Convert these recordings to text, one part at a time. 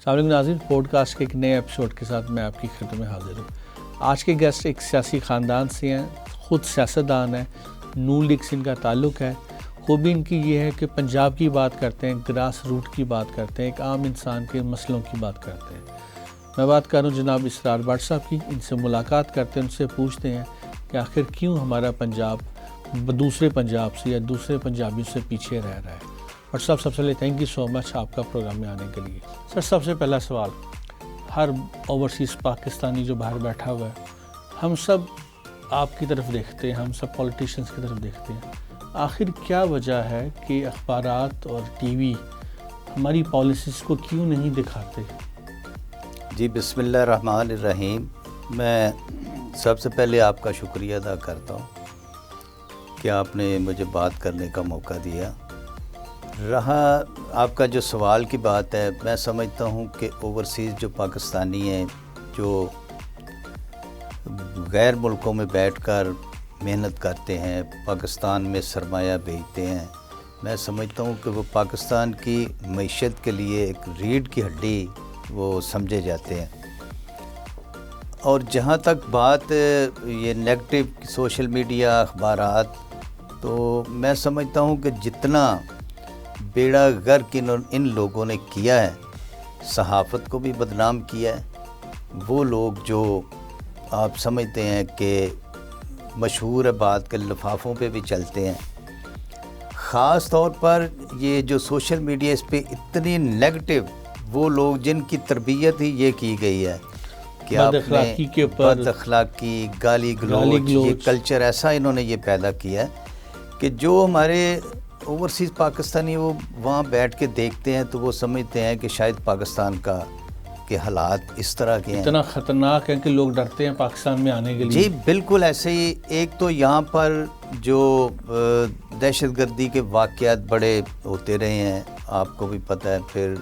السلام علیکم ناظرین، پوڈ کاسٹ کے ایک نئے ایپیسوڈ کے ساتھ میں آپ کی خدمت میں حاضر ہوں۔ آج کے گیسٹ ایک سیاسی خاندان سے ہیں، خود سیاستدان ہیں، نون لیگ سے ان کا تعلق ہے۔ خوبی ان کی یہ ہے کہ پنجاب کی بات کرتے ہیں، گراس روٹ کی بات کرتے ہیں، ایک عام انسان کے مسئلوں کی بات کرتے ہیں۔ میں بات کر رہا ہوں جناب اسرار بٹ صاحب کی۔ ان سے ملاقات کرتے ہیں، ان سے پوچھتے ہیں کہ آخر کیوں ہمارا پنجاب دوسرے پنجاب سے یا دوسرے پنجابیوں سے پیچھے رہ رہا ہے۔ اور سب سے پہلے تھینک یو سو مچ آپ کا پروگرام میں آنے کے لیے۔ سر، سب سے پہلا سوال، ہر اوورسیز پاکستانی جو باہر بیٹھا ہوا ہے، ہم سب آپ کی طرف دیکھتے ہیں، ہم سب پولیٹیشینز کی طرف دیکھتے ہیں، آخر کیا وجہ ہے کہ اخبارات اور ٹی وی ہماری پالیسیز کو کیوں نہیں دکھاتے؟ جی بسم اللہ الرحمن الرحیم۔ میں سب سے پہلے آپ کا شکریہ ادا کرتا ہوں کہ آپ نے مجھے بات کرنے کا موقع دیا۔ رہا آپ کا جو سوال کی بات ہے، میں سمجھتا ہوں کہ اوورسیز جو پاکستانی ہیں، جو غیر ملکوں میں بیٹھ کر محنت کرتے ہیں، پاکستان میں سرمایہ بھیجتے ہیں، میں سمجھتا ہوں کہ وہ پاکستان کی معیشت کے لیے ایک ریڑھ کی ہڈی وہ سمجھے جاتے ہیں۔ اور جہاں تک بات یہ نیگیٹو سوشل میڈیا اخبارات، تو میں سمجھتا ہوں کہ جتنا بیڑا غرق ان لوگوں نے کیا ہے، صحافت کو بھی بدنام کیا ہے۔ وہ لوگ جو آپ سمجھتے ہیں کہ مشہور ہے بات کے لفافوں پہ بھی چلتے ہیں، خاص طور پر یہ جو سوشل میڈیا اس پہ اتنی نیگیٹو، وہ لوگ جن کی تربیت ہی یہ کی گئی ہے کہ آپ نے بد اخلاقی، گالی گلوچ، یہ کلچر ایسا انہوں نے یہ پیدا کیا ہے کہ جو ہمارے اوورسیز پاکستانی وہ وہاں بیٹھ کے دیکھتے ہیں تو وہ سمجھتے ہیں کہ شاید پاکستان کے حالات اس طرح کے ہیں، اتنا خطرناک ہے کہ لوگ ڈرتے ہیں پاکستان میں آنے کے لیے۔ جی بالکل ایسے ہی۔ ایک تو یہاں پر جو دہشت گردی کے واقعات بڑے ہوتے رہے ہیں، آپ کو بھی پتہ ہے، پھر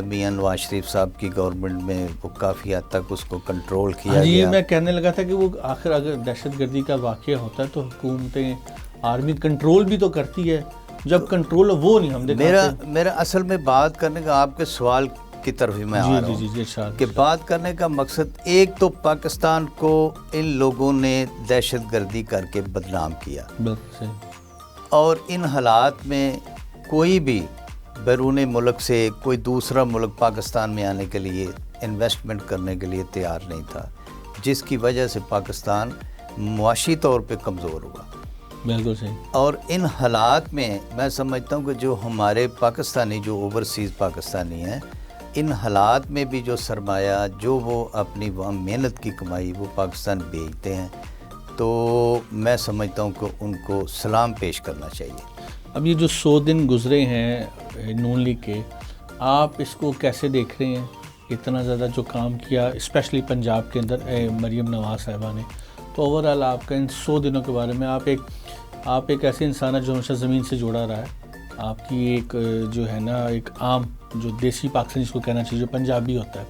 میاں نواز شریف صاحب کی گورنمنٹ میں وہ کافی حد تک اس کو کنٹرول کیا گیا۔ جی میں کہنے لگا تھا کہ وہ آخر اگر دہشت گردی کا واقعہ ہوتا ہے تو حکومتیں، آرمی کنٹرول بھی تو کرتی ہے، جب کنٹرول وہ نہیں ہم دیکھتے۔ میرا اصل میں بات کرنے کا آپ کے سوال کی طرف ہی میں آ رہا ہوں کہ بات کرنے کا مقصد، ایک تو پاکستان کو ان لوگوں نے دہشت گردی کر کے بدنام کیا، اور ان حالات میں کوئی بھی بیرون ملک سے کوئی دوسرا ملک پاکستان میں آنے کے لیے، انویسٹمنٹ کرنے کے لیے تیار نہیں تھا، جس کی وجہ سے پاکستان معاشی طور پہ کمزور ہوا۔ بالکل صحیح۔ اور ان حالات میں میں سمجھتا ہوں کہ جو ہمارے پاکستانی جو اوورسیز پاکستانی ہیں، ان حالات میں بھی جو سرمایہ، جو وہ اپنی وہاں محنت کی کمائی وہ پاکستان بھیجتے ہیں، تو میں سمجھتا ہوں کہ ان کو سلام پیش کرنا چاہیے۔ اب یہ جو 100 دن گزرے ہیں نون لیگ کے، آپ اس کو کیسے دیکھ رہے ہیں؟ اتنا زیادہ جو کام کیا اسپیشلی پنجاب کے اندر مریم نواز صاحبہ نے، تو اوورآل آپ کا ان 100 دنوں کے بارے میں، آپ ایک ایسے انسان ہے جو ہمیشہ زمین سے جڑا رہا ہے، آپ کی ایک جو ہے نا ایک عام جو دیسی پاکستانی جس کو کہنا چاہیے، جو پنجابی ہوتا ہے،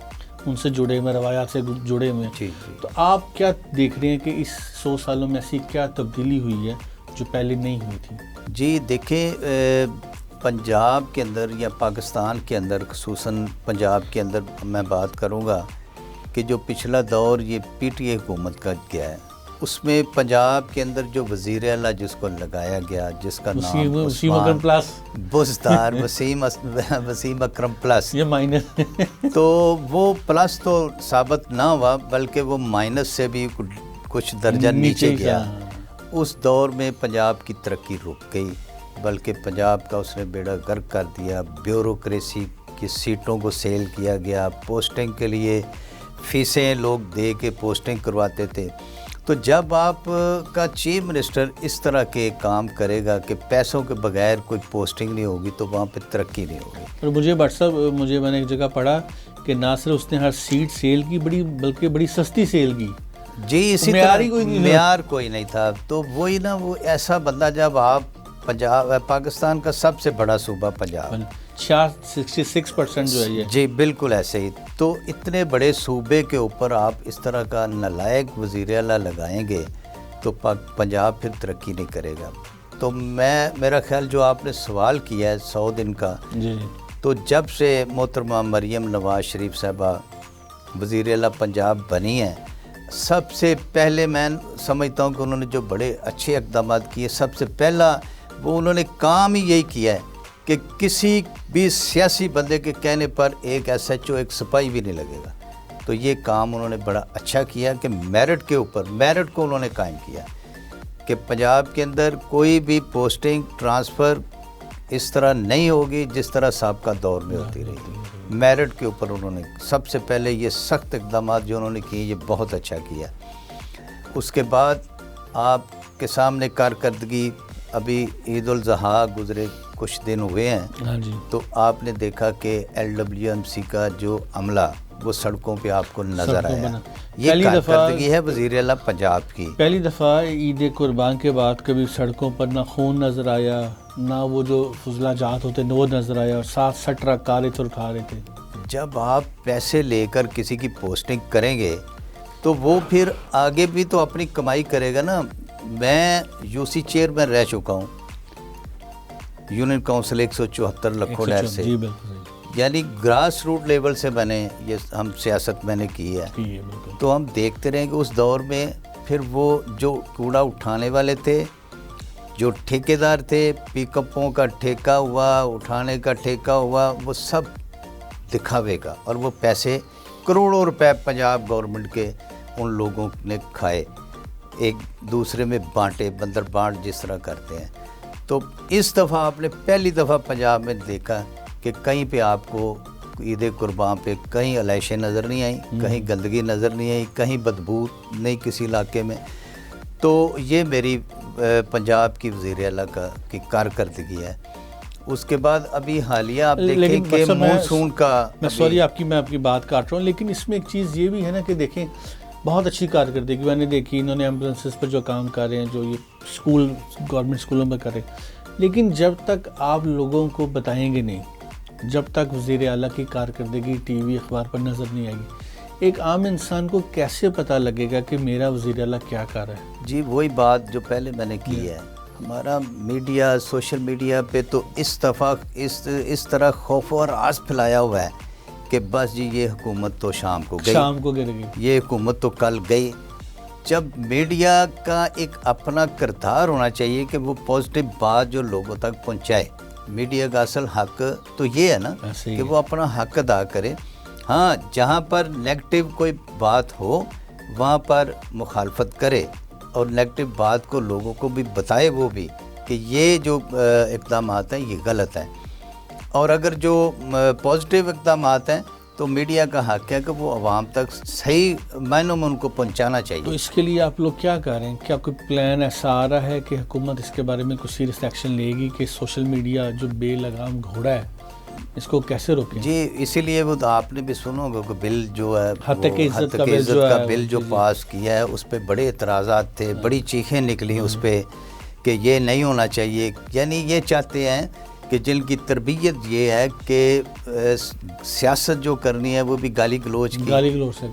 ان سے جڑے ہوئے، روایات سے جڑے ہوئے ہیں، تو آپ کیا دیکھ رہے ہیں کہ اس 100 سالوں میں ایسی کیا تبدیلی ہوئی ہے جو پہلے نہیں ہوئی تھی؟ جی دیکھیں، پنجاب کے اندر یا پاکستان کے اندر، خصوصاً پنجاب کے اندر میں بات کروں گا کہ جو پچھلا دور یہ پی ٹی اے حکومت کا گیا ہے، اس میں پنجاب کے اندر جو وزیر اعلیٰ جس کو لگایا گیا، جس کا نام وسیم اکرم پلس بزدار وسیم اکرم پلس، یہ مائنس تو وہ پلس تو ثابت نہ ہوا، بلکہ وہ مائنس سے بھی کچھ درجہ نیچے گیا۔ اس دور میں پنجاب کی ترقی رک گئی، بلکہ پنجاب کا اس نے بیڑا غرق کر دیا۔ بیوروکریسی کی سیٹوں کو سیل کیا گیا، پوسٹنگ کے لیے فیسیں لوگ دے کے پوسٹنگ کرواتے تھے۔ تو جب آپ کا چیف منسٹر اس طرح کے کام کرے گا کہ پیسوں کے بغیر کوئی پوسٹنگ نہیں ہوگی، تو وہاں پہ ترقی نہیں ہوگی۔ اور میں نے ایک جگہ پڑھا کہ نہ صرف اس نے ہر سیٹ سیل کی بلکہ بڑی سستی سیل کی۔ جی اسی طرح معیار کوئی نہیں تھا۔ تو وہی نا، وہ ایسا بندہ، جب آپ پاکستان کا سب سے بڑا صوبہ پنجاب، 66% جو ہے یہ، جی بالکل ایسے ہی، تو اتنے بڑے صوبے کے اوپر آپ اس طرح کا نالائق وزیر اعلیٰ لگائیں گے تو پنجاب پھر ترقی نہیں کرے گا۔ تو میرا خیال جو آپ نے سوال کیا ہے 100 دن کا، تو جب سے محترمہ مریم نواز شریف صاحبہ وزیر اعلیٰ پنجاب بنی ہیں، سب سے پہلے میں سمجھتا ہوں کہ انہوں نے جو بڑے اچھے اقدامات کیے، سب سے پہلا وہ انہوں نے کام ہی یہی کیا ہے کہ کسی بھی سیاسی بندے کے کہنے پر ایک ایس ایچ او، ایک سپاہی بھی نہیں لگے گا. تو یہ کام انہوں نے بڑا اچھا کیا کہ میرٹ کے اوپر، میرٹ کو انہوں نے قائم کیا کہ پنجاب کے اندر کوئی بھی پوسٹنگ ٹرانسفر اس طرح نہیں ہوگی جس طرح سابقہ دور میں ہوتی رہی. میرٹ کے اوپر انہوں نے سب سے پہلے یہ سخت اقدامات جو انہوں نے کیے، یہ بہت اچھا کیا. اس کے بعد آپ کے سامنے کارکردگی، ابھی عید الاضحیٰ گزرے کچھ دن ہوئے ہیں، تو آپ نے دیکھا کہ LWMC کا جو عملہ وہ سڑکوں پہ آپ کو نظر آیا. یہ کارکردگی ہے وزیر اعلیٰ پنجاب کی. پہلی دفعہ عید قربان کے بعد کبھی سڑکوں پر نہ خون نظر آیا، نہ وہ جو فضلہ جات ہوتے وہ نظر آیا، اور 7 ٹرک کاریں تو اٹھا رہے تھے. جب آپ پیسے لے کر کسی کی پوسٹنگ کریں گے تو وہ پھر آگے بھی تو اپنی کمائی کرے گا نا. میں UC چیئرمین رہ چکا ہوں، یونین کونسل 174 لکھو ڈیر سے، یعنی گراس روٹ لیول سے میں نے یہ ہم سیاست میں نے کی ہے. تو ہم دیکھتے رہیں کہ اس دور میں پھر وہ جو کوڑا اٹھانے والے تھے، جو ٹھیکیدار تھے، پک اپوں کا ٹھیکہ ہوا، اٹھانے کا ٹھیکہ ہوا، وہ سب دکھاوے گا، اور وہ پیسے کروڑوں روپے پنجاب گورنمنٹ کے ان لوگوں نے کھائے، ایک دوسرے میں بانٹے، بندر بانٹ جس طرح کرتے ہیں. تو اس دفعہ آپ نے پہلی دفعہ پنجاب میں دیکھا کہ کہیں پہ آپ کو عید قربان پہ کہیں علائشیں نظر نہیں آئیں، کہیں گندگی نظر نہیں آئی، کہیں بدبو نہیں کسی علاقے میں. تو یہ میری پنجاب کی وزیر اعلیٰ کی کارکردگی ہے. اس کے بعد ابھی حالیہ آپ دیکھیں کہ مونسون کا، میں سوری میں آپ کی بات کاٹ رہا ہوں، لیکن اس میں ایک چیز یہ بھی ہے نا کہ دیکھیں بہت اچھی کارکردگی میں نے دیکھی، انہوں نے ایمبولینسز پر جو کام کر رہے ہیں، جو یہ اسکول گورنمنٹ اسکولوں میں کر رہے ہیں، لیکن جب تک آپ لوگوں کو بتائیں گے نہیں، جب تک وزیر اعلیٰ کی کارکردگی ٹی وی اخبار پر نظر نہیں آئے گی، ایک عام انسان کو کیسے پتہ لگے گا کہ میرا وزیر اعلیٰ کیا کر رہا ہے؟ جی وہی بات جو پہلے میں نے کی ہے. ہمارا میڈیا، سوشل میڈیا پہ تو اس طرح خوف و ہراس پھیلایا ہوا ہے کہ بس جی یہ حکومت تو شام کو گر گئی، یہ حکومت تو کل گئی. جب میڈیا کا ایک اپنا کردار ہونا چاہیے کہ وہ پازیٹیو بات جو لوگوں تک پہنچائے. میڈیا کا اصل حق تو یہ ہے نا کہ وہ اپنا حق ادا کرے. ہاں جہاں پر نیگیٹو کوئی بات ہو وہاں پر مخالفت کرے، اور نیگیٹو بات کو لوگوں کو بھی بتائے، وہ بھی کہ یہ جو اقدامات ہیں یہ غلط ہیں. اور اگر جو پازیٹیو اقدامات ہیں تو میڈیا کا حق ہے کہ وہ عوام تک صحیح معنوں میں ان کو پہنچانا چاہیے. تو اس کے لیے آپ لوگ کیا کر رہے ہیں؟ کیا کوئی پلان ایسا آ رہا ہے کہ حکومت اس کے بارے میں کوئی سیریس ایکشن لے گی کہ سوشل میڈیا جو بے لگام گھوڑا ہے اس کو کیسے روکیں؟ جی اسی لیے وہ تو آپ نے بھی سنا ہوگا کہ بل جو ہے حد عزت کا بل جو پاس کیا ہے، اس پہ بڑے اعتراضات تھے، بڑی چیخیں نکلی اس پہ کہ یہ نہیں ہونا چاہیے. یعنی یہ چاہتے ہیں کہ جن کی تربیت یہ ہے کہ سیاست جو کرنی ہے وہ بھی گالی گلوچ کی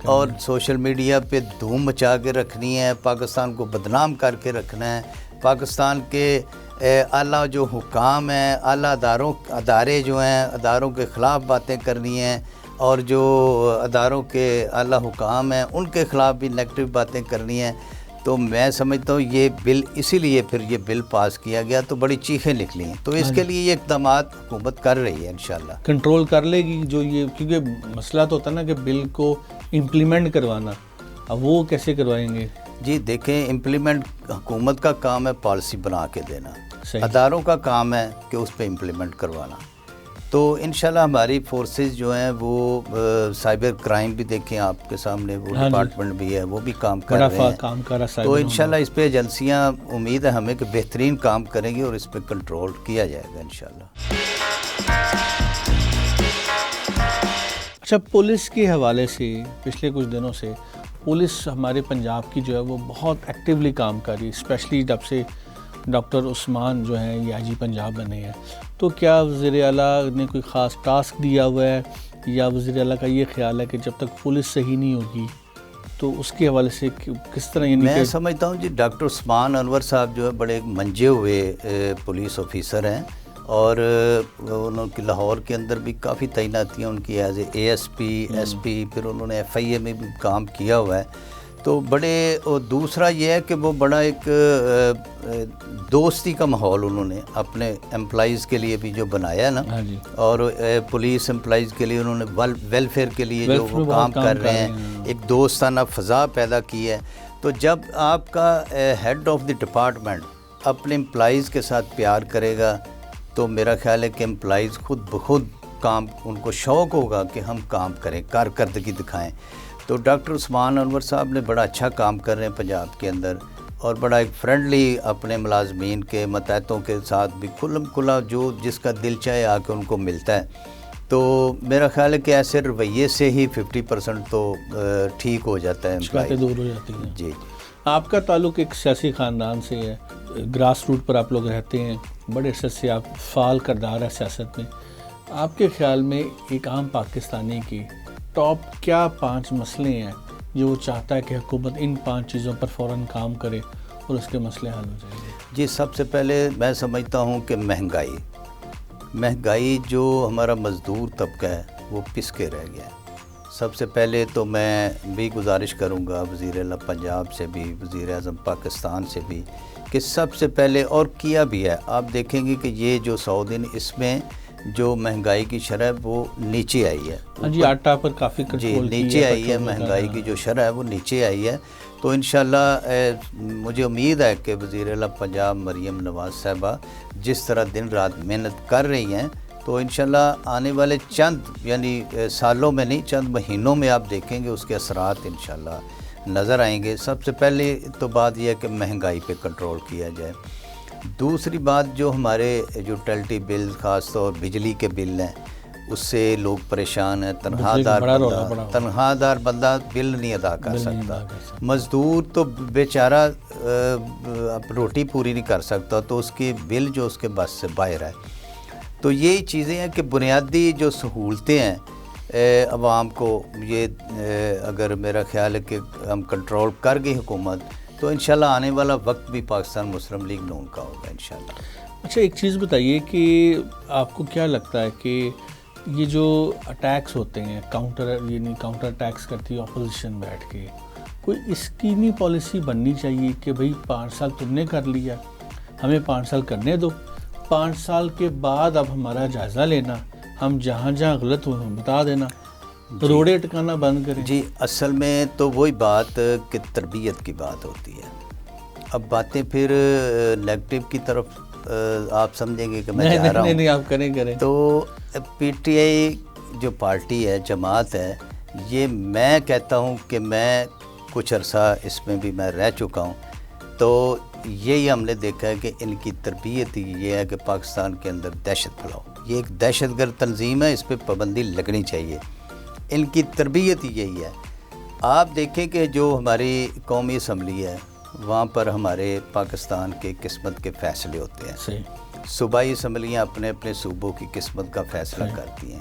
اور سوشل میڈیا پہ دھوم مچا کے رکھنی ہے، پاکستان کو بدنام کر کے رکھنا ہے. پاکستان کے اعلیٰ جو حکام ہیں، اعلیٰ ادارے جو ہیں، اداروں کے خلاف باتیں کرنی ہیں، اور جو اداروں کے اعلیٰ حکام ہیں ان کے خلاف بھی نیگیٹو باتیں کرنی ہیں. تو میں سمجھتا ہوں یہ بل اسی لیے پھر یہ بل پاس کیا گیا تو بڑی چیخیں نکلی ہیں. تو اس کے لیے یہ اقدامات حکومت کر رہی ہے، انشاءاللہ کنٹرول کر لے گی جو یہ، کیونکہ مسئلہ تو ہوتا ہے نا کہ بل کو امپلیمنٹ کروانا، اب وہ کیسے کروائیں گے؟ جی دیکھیں، امپلیمنٹ حکومت کا کام ہے پالیسی بنا کے دینا، اداروں کا کام ہے کہ اس پہ امپلیمنٹ کروانا. تو انشاءاللہ ہماری فورسز جو ہیں وہ سائبر کرائم بھی دیکھیں آپ کے سامنے، وہ ڈپارٹمنٹ بھی ہے، وہ بھی کام کر رہے ہیں. تو انشاءاللہ اس پہ ایجنسیاں امید ہے ہمیں کہ بہترین کام کریں گی اور اس پہ کنٹرول کیا جائے گا انشاءاللہ. اچھا، پولیس کے حوالے سے پچھلے کچھ دنوں سے پولیس ہمارے پنجاب کی جو ہے وہ بہت ایکٹیولی کام کر رہی ہے، اسپیشلی جب سے ڈاکٹر عثمان جو ہیں یہ IG پنجاب بنے ہیں. تو کیا وزیر اعلیٰ نے کوئی خاص ٹاسک دیا ہوا ہے، یا وزیر اعلیٰ کا یہ خیال ہے کہ جب تک پولیس صحیح نہیں ہوگی تو اس کے حوالے سے کس طرح؟ یعنی میں سمجھتا ہوں جی ڈاکٹر عثمان انور صاحب جو ہے بڑے منجے ہوئے پولیس آفیسر ہیں، اور انہوں کی لاہور کے اندر بھی کافی تعیناتیاں ان کی as A S P S P, پھر انہوں نے ایف آئی اے میں بھی کام کیا ہوا ہے. تو بڑے، اور دوسرا یہ ہے کہ وہ بڑا ایک دوستی کا ماحول انہوں نے اپنے امپلائیز کے لیے بھی جو بنایا ہے نا، اور پولیس امپلائیز کے لیے انہوں نے ویلفیئر کے لیے جو وہ کام کر رہے ہیں، ایک دوستانہ فضا پیدا کی ہے. تو جب آپ کا ہیڈ آف دی ڈپارٹمنٹ اپنے امپلائیز کے ساتھ پیار کرے گا تو میرا خیال ہے کہ امپلائیز خود بخود کام، ان کو شوق ہوگا کہ ہم کام کریں، کارکردگی دکھائیں. تو ڈاکٹر عثمان انور صاحب نے بڑا اچھا کام کر رہے ہیں پنجاب کے اندر، اور بڑا ایک فرینڈلی اپنے ملازمین کے ماتحتوں کے ساتھ بھی کھلم کھلا جو جس کا دل چاہے آ کے ان کو ملتا ہے. تو میرا خیال ہے کہ ایسے رویے سے ہی 50% تو ٹھیک ہو جاتا ہے، شکایتیں دور ہو جاتی ہیں. جی. آپ کا تعلق ایک سیاسی خاندان سے ہے، گراس روٹ پر آپ لوگ رہتے ہیں، بڑے عرصے سے آپ فعال کردار ہے سیاست میں. آپ کے خیال میں ایک عام پاکستانی کی ٹاپ کیا 5 مسئلے ہیں جو وہ چاہتا ہے کہ حکومت ان 5 چیزوں پر فوراً کام کرے اور اس کے مسئلے حل ہو جائیں گے؟ جی، سب سے پہلے میں سمجھتا ہوں کہ مہنگائی جو ہمارا مزدور طبقہ ہے وہ پس کے رہ گیا ہے. سب سے پہلے تو میں بھی گزارش کروں گا وزیر اعلیٰ پنجاب سے بھی، وزیر اعظم پاکستان سے بھی، کہ سب سے پہلے، اور کیا بھی ہے، آپ دیکھیں گے کہ یہ جو 100 دن اس میں جو مہنگائی کی شرح وہ نیچے آئی ہے. جی، آٹا پر کافی کنٹرول نیچے آئی ہے، مہنگائی کی جو شرح ہے وہ نیچے آئی ہے. تو انشاءاللہ مجھے امید ہے کہ وزیر اعلیٰ پنجاب مریم نواز صاحبہ جس طرح دن رات محنت کر رہی ہیں، تو انشاءاللہ آنے والے چند، یعنی سالوں میں نہیں، چند مہینوں میں آپ دیکھیں گے اس کے اثرات انشاءاللہ نظر آئیں گے. سب سے پہلے تو بات یہ ہے کہ مہنگائی پہ کنٹرول کیا جائے. دوسری بات، جو ہمارے یوٹیلٹی بل، خاص طور بجلی کے بل ہیں، اس سے لوگ پریشان ہیں. تنہا دار بندہ بل نہیں ادا کر سکتا، مزدور تو بیچارہ روٹی پوری نہیں کر سکتا، تو اس کی بل جو اس کے بس سے باہر ہے. تو یہی چیزیں ہیں کہ بنیادی جو سہولتیں ہیں عوام کو، یہ اگر میرا خیال ہے کہ ہم کنٹرول کر گئی حکومت، تو انشاءاللہ آنے والا وقت بھی پاکستان مسلم لیگ نون کا ہوگا انشاءاللہ. اچھا، ایک چیز بتائیے کہ آپ کو کیا لگتا ہے کہ یہ جو اٹیکس ہوتے ہیں، کاؤنٹر اٹیکس کرتی ہے اپوزیشن بیٹھ کے، کوئی اسکیمی پالیسی بننی چاہیے کہ بھئی 5 سال تم نے کر لیا، ہمیں 5 سال کرنے دو، 5 سال کے بعد اب ہمارا جائزہ لینا، ہم جہاں جہاں غلط ہوئے ہیں بتا دینا، روڑے ٹکانا بند کریں. جی، اصل میں تو وہی بات کہ تربیت کی بات ہوتی ہے. اب باتیں پھر نیگیٹو کی طرف آپ سمجھیں گے کہ میں جا رہا ہوں. نہیں، آپ کریں. تو پی ٹی آئی جو پارٹی ہے، جماعت ہے، یہ میں کہتا ہوں کہ میں کچھ عرصہ اس میں بھی میں رہ چکا ہوں. تو یہی ہم نے دیکھا ہے کہ ان کی تربیت یہ ہے کہ پاکستان کے اندر دہشت پھیلاؤ. یہ ایک دہشت گرد تنظیم ہے، اس پہ پابندی لگنی چاہیے. ان کی تربیت یہی ہے. آپ دیکھیں کہ جو ہماری قومی اسمبلی ہے، وہاں پر ہمارے پاکستان کے قسمت کے فیصلے ہوتے ہیں. صوبائی اسمبلیاں اپنے اپنے صوبوں کی قسمت کا فیصلہ کرتی ہیں.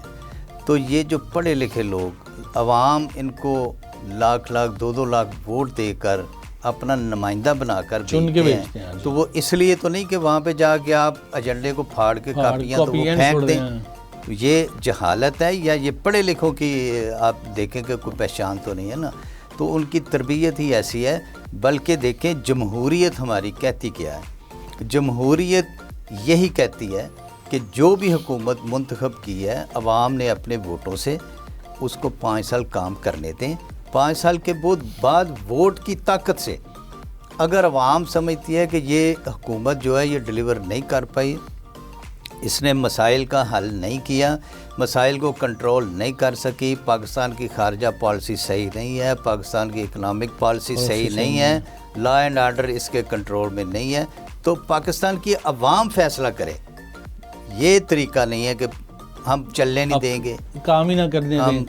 تو یہ جو پڑھے لکھے لوگ، عوام ان کو لاکھ 2 لاکھ ووٹ دے کر اپنا نمائندہ بنا کر بھیجتے ہیں. تو وہ اس لیے تو نہیں کہ وہاں پہ جا کے آپ ایجنڈے کو پھاڑ کے کاپیاں تو وہ پھینک دیں. یہ جہالت ہے، یا یہ پڑھے لکھوں کی آپ دیکھیں کہ کوئی پہچان تو نہیں ہے نا. تو ان کی تربیت ہی ایسی ہے. بلکہ دیکھیں جمہوریت ہماری کہتی کیا ہے؟ جمہوریت یہی کہتی ہے کہ جو بھی حکومت منتخب کی ہے عوام نے اپنے ووٹوں سے، اس کو 5 سال کام کرنے دیں. 5 سال کے بعد ووٹ کی طاقت سے اگر عوام سمجھتی ہے کہ یہ حکومت جو ہے یہ ڈیلیور نہیں کر پائی، اس نے مسائل کا حل نہیں کیا، مسائل کو کنٹرول نہیں کر سکی، پاکستان کی خارجہ پالیسی صحیح نہیں ہے، پاکستان کی اکنامک پالیسی صحیح نہیں ہے، لا اینڈ آرڈر اس کے کنٹرول میں نہیں ہے، تو پاکستان کی عوام فیصلہ کرے. یہ طریقہ نہیں ہے کہ ہم چلنے نہیں دیں گے، کام ہی نہ کرنے دیں، ہم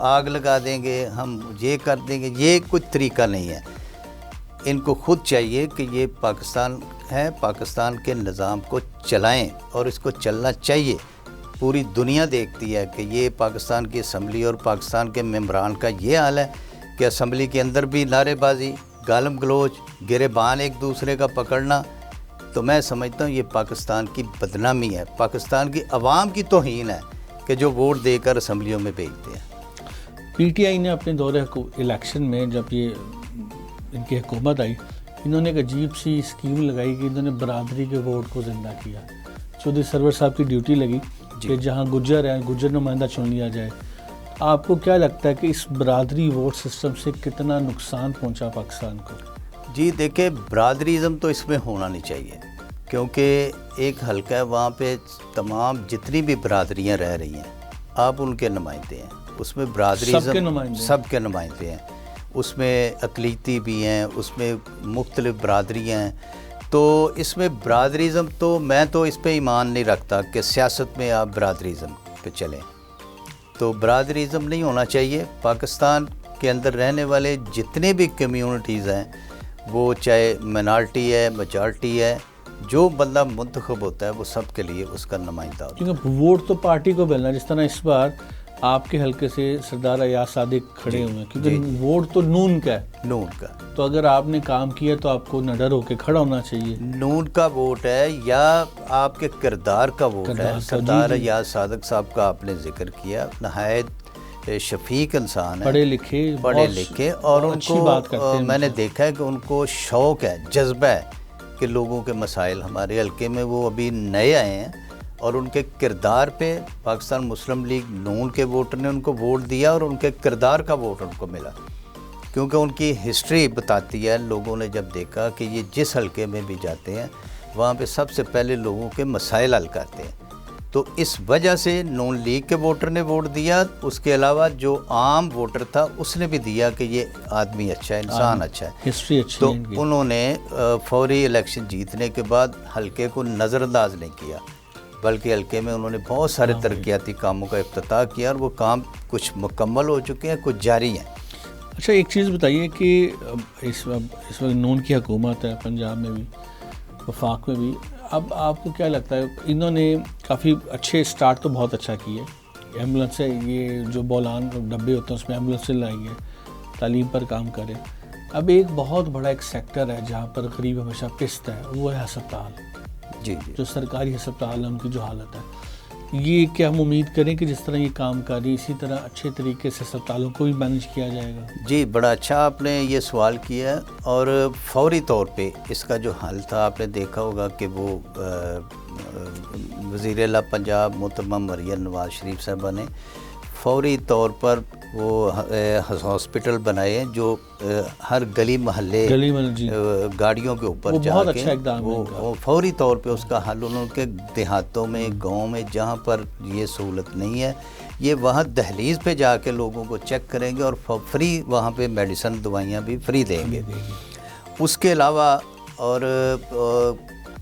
آگ لگا دیں گے، ہم یہ کر دیں گے. یہ کوئی طریقہ نہیں ہے. ان کو خود چاہیے کہ یہ پاکستان ہے، پاکستان کے نظام کو چلائیں، اور اس کو چلنا چاہیے. پوری دنیا دیکھتی ہے کہ یہ پاکستان کی اسمبلی اور پاکستان کے ممبران کا یہ حال ہے کہ اسمبلی کے اندر بھی نعرے بازی، گالم گلوچ، گریبان ایک دوسرے کا پکڑنا. تو میں سمجھتا ہوں یہ پاکستان کی بدنامی ہے، پاکستان کی عوام کی توہین ہے کہ جو ووٹ دے کر اسمبلیوں میں بھیجتے ہیں۔ پی ٹی آئی نے اپنے دور الیکشن میں جب یہ ان کی حکومت آئی، انہوں نے ایک عجیب سی اسکیم لگائی کہ انہوں نے برادری کے ووٹ کو زندہ کیا۔ چودھری سرور صاحب کی ڈیوٹی لگی کہ جہاں گجر ہیں گجر نمائندہ چن لیا جائے۔ آپ کو کیا لگتا ہے کہ اس برادری ووٹ سسٹم سے کتنا نقصان پہنچا پاکستان کو؟ جی دیکھیں، برادریزم تو اس میں ہونا نہیں چاہیے، کیونکہ ایک حلقہ ہے، وہاں پہ تمام جتنی بھی برادریاں رہ رہی ہیں آپ ان کے نمائندے ہیں، اس میں برادریزم سب کے نمائندے ہیں، اس میں اقلیتی بھی ہیں، اس میں مختلف برادریاں ہیں، تو اس میں برادریزم تو میں تو اس پہ ایمان نہیں رکھتا کہ سیاست میں آپ برادریزم پہ چلیں، تو برادریزم نہیں ہونا چاہیے۔ پاکستان کے اندر رہنے والے جتنے بھی کمیونٹیز ہیں، وہ چاہے مائنارٹی ہے میجارٹی ہے، جو بندہ منتخب ہوتا ہے وہ سب کے لیے اس کا نمائندہ ہوتا ہے۔ کیونکہ ووٹ تو پارٹی کو ملنا، جس طرح اس بار آپ کے حلقے سے سردار ایاز صادق کھڑے ہوئے ہیں، کیونکہ ووٹ تو نون کا ہے، نون کا، تو اگر آپ نے کام کیا تو آپ کو نڈر ہو کے کھڑا ہونا چاہیے۔ نون کا ووٹ ہے یا آپ کے کردار کا ووٹ ہے؟ سردار ایاز صادق صاحب کا آپ نے ذکر کیا، نہایت شفیق انسان ہے، پڑھے لکھے، اور ان کو میں نے دیکھا ہے کہ ان کو شوق ہے، جذبہ ہے کہ لوگوں کے مسائل، ہمارے حلقے میں وہ ابھی نئے آئے ہیں اور ان کے کردار پہ پاکستان مسلم لیگ نون کے ووٹر نے ان کو ووٹ دیا اور ان کے کردار کا ووٹ ان کو ملا، کیونکہ ان کی ہسٹری بتاتی ہے۔ لوگوں نے جب دیکھا کہ یہ جس حلقے میں بھی جاتے ہیں وہاں پہ سب سے پہلے لوگوں کے مسائل حل کرتے ہیں، تو اس وجہ سے نون لیگ کے ووٹر نے ووٹ دیا۔ اس کے علاوہ جو عام ووٹر تھا اس نے بھی دیا کہ یہ آدمی اچھا ہے، انسان اچھا ہے، ہسٹری اچھی تو ہے۔ انہوں نے فوری الیکشن جیتنے کے بعد حلقے کو نظر انداز نہیں کیا، بلکہ حلقے میں انہوں نے بہت سارے ترقیاتی کاموں کا افتتاح کیا، اور وہ کام کچھ مکمل ہو چکے ہیں، کچھ جاری ہیں۔ اچھا ایک چیز بتائیے کہ اس وقت نون کی حکومت ہے پنجاب میں بھی، وفاق میں بھی، اب آپ کو کیا لگتا ہے؟ انہوں نے کافی اچھے سٹارٹ تو بہت اچھا کیا ہے، ایمبولینس سے یہ جو بولان ڈبے ہوتے ہیں اس میں ایمبولینس سے لائی ہے، تعلیم پر کام کرے۔ اب ایک بہت بڑا ایک سیکٹر ہے جہاں پر غریب ہمیشہ پستا ہے، وہ ہے ہسپتال، جی جو سرکاری ہسپتال ہے ان کی جو حالت ہے، یہ کیا ہم امید کریں کہ جس طرح یہ کام کاری اسی طرح اچھے طریقے سے ہسپتالوں کو بھی مینج کیا جائے گا؟ جی بڑا اچھا آپ نے یہ سوال کیا ہے، اور فوری طور پہ اس کا جو حل تھا آپ نے دیکھا ہوگا کہ وہ وزیر اعلیٰ پنجاب محترمہ مریم نواز شریف صاحبہ نے فوری طور پر وہ ہاسپٹل بنائے ہیں جو ہر گلی محلے گاڑیوں کے اوپر جا کے وہ فوری طور پہ اس کا حل انہوں کے دیہاتوں میں گاؤں میں جہاں پر یہ سہولت نہیں ہے یہ وہاں دہلیز پہ جا کے لوگوں کو چیک کریں گے اور فری وہاں پہ میڈیسن دوائیاں بھی فری دیں گے۔ اس کے علاوہ اور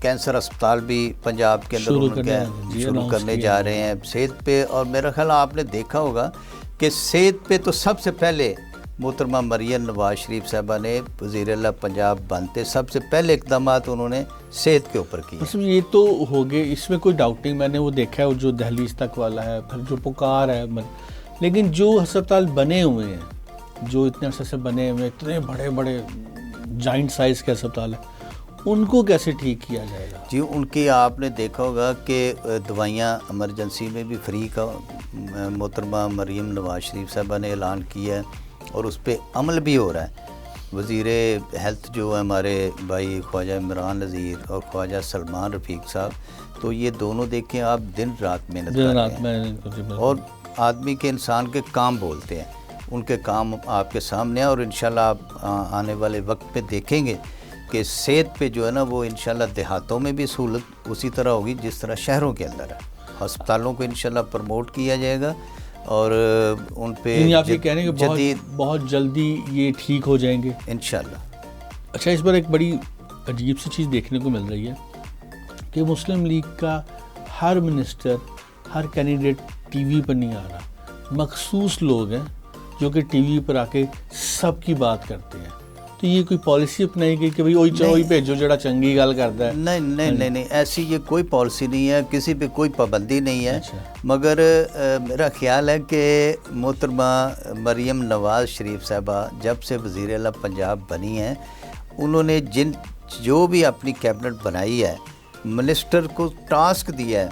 کینسر اسپتال بھی پنجاب کے اندر شروع کرنے جا رہے ہیں صحت پہ، اور میرا خیال آپ نے دیکھا ہوگا کہ صحت پہ تو سب سے پہلے محترمہ مریم نواز شریف صاحبہ نے وزیر اعلیٰ پنجاب بنتے سب سے پہلے اقدامات انہوں نے صحت کے اوپر کیے۔ یہ تو ہو گئے، اس میں کوئی ڈاؤٹ نہیں، میں نے وہ دیکھا ہے جو دہلیز تک والا ہے، پھر جو پکار ہے، لیکن جو ہسپتال بنے ہوئے ہیں، جو اتنے عرصے سے بنے ہوئے اتنے بڑے بڑے جائنٹ سائز کے ہسپتال ہیں، ان کو کیسے ٹھیک کیا جائے گا؟ جی ان کی آپ نے دیکھا ہوگا کہ دوائیاں ایمرجنسی میں بھی فری کا محترمہ مریم نواز شریف صاحبہ نے اعلان کیا ہے اور اس پہ عمل بھی ہو رہا ہے۔ وزیر ہیلتھ جو ہے ہمارے بھائی خواجہ عمران نذیر اور خواجہ سلمان رفیق صاحب، تو یہ دونوں دیکھیں آپ دن رات محنت کر رہے ہیں اور آدمی کے انسان کے کام بولتے ہیں، ان کے کام آپ کے سامنے ہیں، اور انشاءاللہ آپ آنے والے وقت پہ دیکھیں گے کہ صحت پہ جو ہے نا وہ انشاءاللہ دیہاتوں میں بھی سہولت اسی طرح ہوگی جس طرح شہروں کے اندر ہے۔ ہسپتالوں کو انشاءاللہ پروموٹ کیا جائے گا اور ان پہ آپ یہ کہہ رہے ہیں کہ بہت جلدی یہ ٹھیک ہو جائیں گے انشاءاللہ۔ اچھا اس پر ایک بڑی عجیب سی چیز دیکھنے کو مل رہی ہے کہ مسلم لیگ کا ہر منسٹر، ہر کینڈیڈیٹ ٹی وی پر نہیں آ رہا، مخصوص لوگ ہیں جو کہ ٹی وی پر آ کے سب کی بات کرتے ہیں، تو یہ کوئی پالیسی اپنائی گئی کہ بھئی وہی بھیجو جڑا چنگی گل کرتا ہے؟ نہیں ایسی یہ کوئی پالیسی نہیں ہے، کسی پہ کوئی پابندی نہیں ہے، مگر میرا خیال ہے کہ محترمہ مریم نواز شریف صاحبہ جب سے وزیر اعلیٰ پنجاب بنی ہیں، انہوں نے جن جو بھی اپنی کیبنٹ بنائی ہے منسٹر کو ٹاسک دیا ہے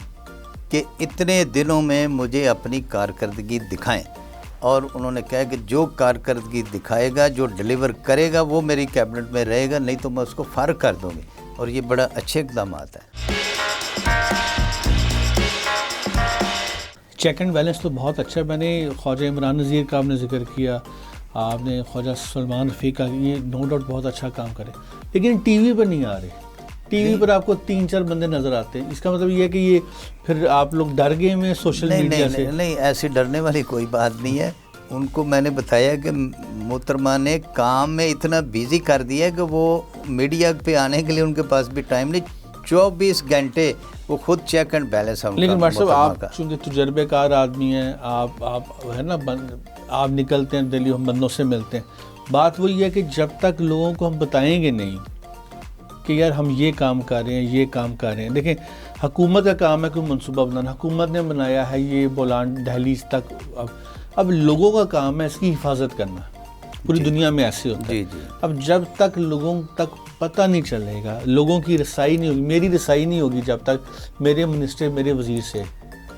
کہ اتنے دنوں میں مجھے اپنی کارکردگی دکھائیں، اور انہوں نے کہا کہ جو کارکردگی دکھائے گا، جو ڈیلیور کرے گا وہ میری کیبنٹ میں رہے گا، نہیں تو میں اس کو فارغ کر دوں گی، اور یہ بڑا اچھے اقدامات ہیں۔ چیک اینڈ بیلنس تو بہت اچھا ہے۔ میں نے خواجہ عمران نذیر کا آپ نے ذکر کیا، آپ نے خواجہ سلمان رفیق کا، یہ نو ڈاؤٹ بہت اچھا کام کرے، لیکن ٹی وی پر نہیں آ رہے۔ ٹی وی پر آپ کو 3-4 بندے نظر آتے ہیں، اس کا مطلب یہ ہے کہ یہ پھر آپ لوگ ڈر گئے میں سوشل میڈیا سے؟ نہیں، ایسی ڈرنے والی کوئی بات نہیں ہے۔ ان کو میں نے بتایا کہ محترمہ نے کام میں اتنا بیزی کر دیا کہ وہ میڈیا پہ آنے کے لیے ان کے پاس بھی ٹائم نہیں، 24 گھنٹے وہ خود چیک اینڈ بیلنس ہے۔ لیکن بھائی صاحب آپ چونکہ تجربے کار آدمی ہیں، آپ ہے نا، آپ نکلتے ہیں دلی، ہم بندوں سے ملتے ہیں، بات وہی ہے کہ جب تک لوگوں کو ہم بتائیں گے نہیں کہ یار ہم یہ کام کر رہے ہیں، یہ کام کر رہے ہیں۔ دیکھیں، حکومت کا کام ہے کوئی منصوبہ بنانا، حکومت نے بنایا ہے یہ بولان دہلیز تک، اب لوگوں کا کام ہے اس کی حفاظت کرنا۔ پوری دنیا میں ایسے ہوتا ہے۔ اب جب تک لوگوں تک پتہ نہیں چلے گا، لوگوں کی رسائی نہیں ہوگی، میری رسائی نہیں ہوگی جب تک میرے منسٹر میرے وزیر سے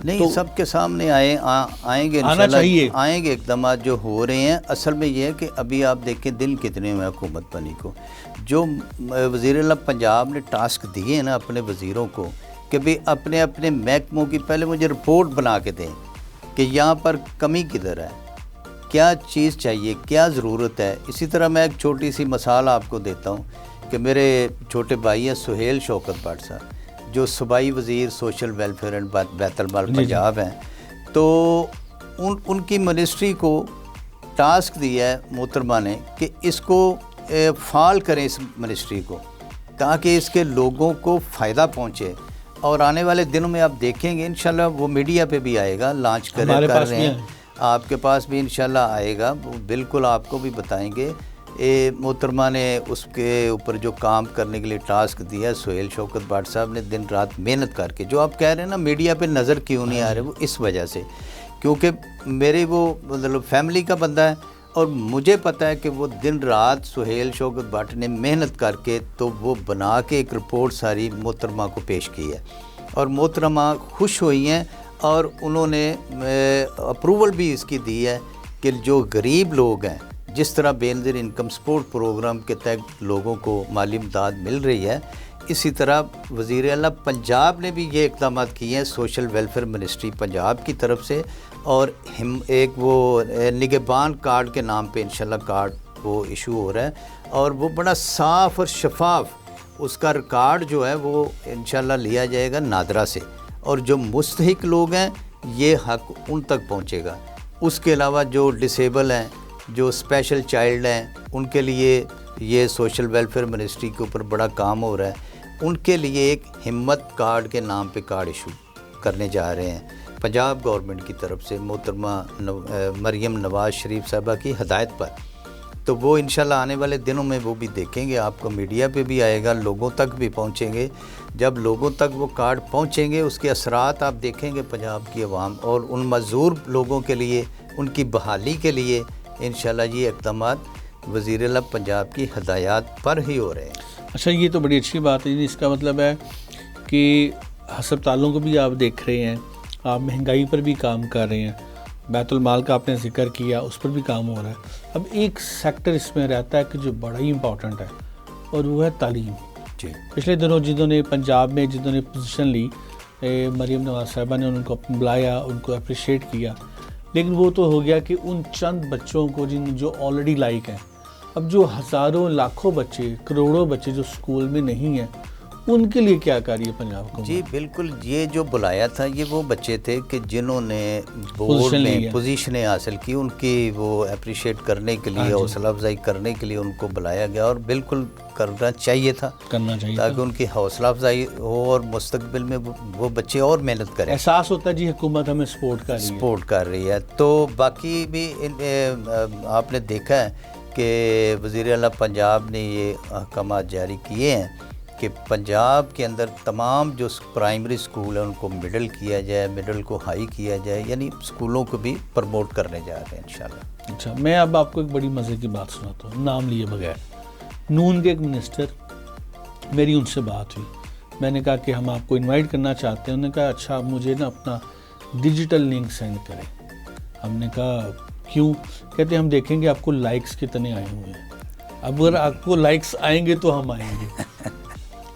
نہیں، سب کے سامنے آئیں گے، آنا چاہیے، آئیں گے اقدامات جو ہو رہے ہیں۔ اصل میں یہ ہے کہ ابھی آپ دیکھیں دن کتنے میں حکومت بنی کو، جو وزیر اعلیٰ پنجاب نے ٹاسک دیے ہیں نا اپنے وزیروں کو کہ بھی اپنے اپنے محکموں کی پہلے مجھے رپورٹ بنا کے دیں کہ یہاں پر کمی کدھر ہے، کیا چیز چاہیے، کیا ضرورت ہے۔ اسی طرح میں ایک چھوٹی سی مثال آپ کو دیتا ہوں کہ میرے چھوٹے بھائی ہیں سہیل شوکت بٹ صاحب، جو صوبائی وزیر سوشل ویلفیئر اینڈ بیت المال پنجاب ہیں، تو ان کی منسٹری کو ٹاسک دیا ہے محترمہ نے کہ اس کو فعال کریں، اس منسٹری کو، تاکہ اس کے لوگوں کو فائدہ پہنچے۔ اور آنے والے دنوں میں آپ دیکھیں گے انشاءاللہ وہ میڈیا پہ بھی آئے گا، لانچ کر رہے ہیں، آپ کے پاس بھی انشاءاللہ آئے گا، بالکل آپ کو بھی بتائیں گے۔ محترمہ نے اس کے اوپر جو کام کرنے کے لیے ٹاسک دیا، سہیل شوکت بٹ صاحب نے دن رات محنت کر کے، جو آپ کہہ رہے ہیں نا میڈیا پہ نظر کیوں نہیں آ رہے، وہ اس وجہ سے کیونکہ میرے وہ مطلب فیملی کا بندہ ہے، اور مجھے پتہ ہے کہ وہ دن رات سہیل شوکت بٹ نے محنت کر کے تو وہ بنا کے ایک رپورٹ ساری محترمہ کو پیش کی ہے، اور محترمہ خوش ہوئی ہیں، اور انہوں نے اپروول بھی اس کی دی ہے کہ جو غریب لوگ ہیں، جس طرح بے نظیر انکم سپورٹ پروگرام کے تحت لوگوں کو مالی امداد مل رہی ہے، اسی طرح وزیر اعلیٰ پنجاب نے بھی یہ اقدامات کیے ہیں سوشل ویلفیئر منسٹری پنجاب کی طرف سے، اور ایک وہ نگہبان کارڈ کے نام پہ انشاءاللہ کارڈ وہ ایشو ہو رہا ہے، اور وہ بڑا صاف اور شفاف اس کا ریکارڈ جو ہے وہ انشاءاللہ لیا جائے گا نادرا سے، اور جو مستحق لوگ ہیں یہ حق ان تک پہنچے گا۔ اس کے علاوہ جو ڈسیبل ہیں، جو اسپیشل چائلڈ ہیں، ان کے لیے یہ سوشل ویلفیئر منسٹری کے اوپر بڑا کام ہو رہا ہے، ان کے لیے ایک ہمت کارڈ کے نام پہ کارڈ ایشو کرنے جا رہے ہیں پنجاب گورنمنٹ کی طرف سے، محترمہ مریم نواز شریف صاحبہ کی ہدایت پر۔ تو وہ انشاءاللہ آنے والے دنوں میں وہ بھی دیکھیں گے، آپ کو میڈیا پہ بھی آئے گا، لوگوں تک بھی پہنچیں گے۔ جب لوگوں تک وہ کارڈ پہنچیں گے، اس کے اثرات آپ دیکھیں گے پنجاب کی عوام اور ان معذور لوگوں کے لیے، ان کی بحالی کے لیے انشاءاللہ یہ اقدامات وزیر اعلیٰ پنجاب کی ہدایات پر ہی ہو رہے ہیں۔ اچھا، یہ تو بڑی اچھی بات ہے، اس کا مطلب ہے کہ ہسپتالوں کو بھی آپ دیکھ رہے ہیں، آپ مہنگائی پر بھی کام کر رہے ہیں، بیت المال کا آپ نے ذکر کیا، اس پر بھی کام ہو رہا ہے۔ اب ایک سیکٹر اس میں رہتا ہے کہ جو بڑا ہی امپورٹنٹ ہے، اور وہ ہے تعلیم۔ پچھلے دنوں جنہوں نے پنجاب میں جنہوں نے پوزیشن لی، مریم نواز صاحبہ نے ان کو بلایا، ان کو اپریشیٹ کیا، لیکن وہ تو ہو گیا کہ ان چند بچوں کو جو آلریڈی لائق ہیں، اب جو ہزاروں لاکھوں بچے، کروڑوں بچے جو اسکول میں نہیں ہیں، ان کے لیے کیا کر رہی ہے پنجاب حکومت؟ جی بالکل، یہ جو بلایا تھا یہ وہ بچے تھے کہ جنہوں نے بورڈ میں پوزیشنیں حاصل کی، ان کی وہ اپریشیٹ کرنے کے لیے، حوصلہ افزائی کرنے کے لیے ان کو بلایا گیا، اور بالکل کرنا چاہیے تھا تاکہ ان کی حوصلہ افزائی ہو اور مستقبل میں وہ بچے اور محنت کریں، احساس ہوتا ہے جی حکومت ہمیں سپورٹ کر رہی ہے۔ تو باقی بھی آپ نے دیکھا ہے کہ وزیر اعلیٰ پنجاب نے یہ احکامات جاری کیے ہیں کہ پنجاب کے اندر تمام جو پرائمری اسکول ہیں ان کو مڈل کیا جائے، مڈل کو ہائی کیا جائے، یعنی اسکولوں کو بھی پروموٹ کرنے جا رہے ہیں انشاءاللہ۔ اچھا، میں اب آپ کو ایک بڑی مزے کی بات سناتا ہوں، نام لیے بغیر۔ نون کے ایک منسٹر میری ان سے بات ہوئی, میں نے کہا کہ ہم آپ کو انوائٹ کرنا چاہتے ہیں. انہوں نے کہا اچھا آپ مجھے نا اپنا ڈیجیٹل لنک سینڈ کریں. ہم نے کہا کیوں؟ کہتے ہم دیکھیں گے آپ کو لائکس کتنے آئے ہوئے ہیں, اب اگر آپ کو لائکس آئیں گے تو ہم آئیں گے.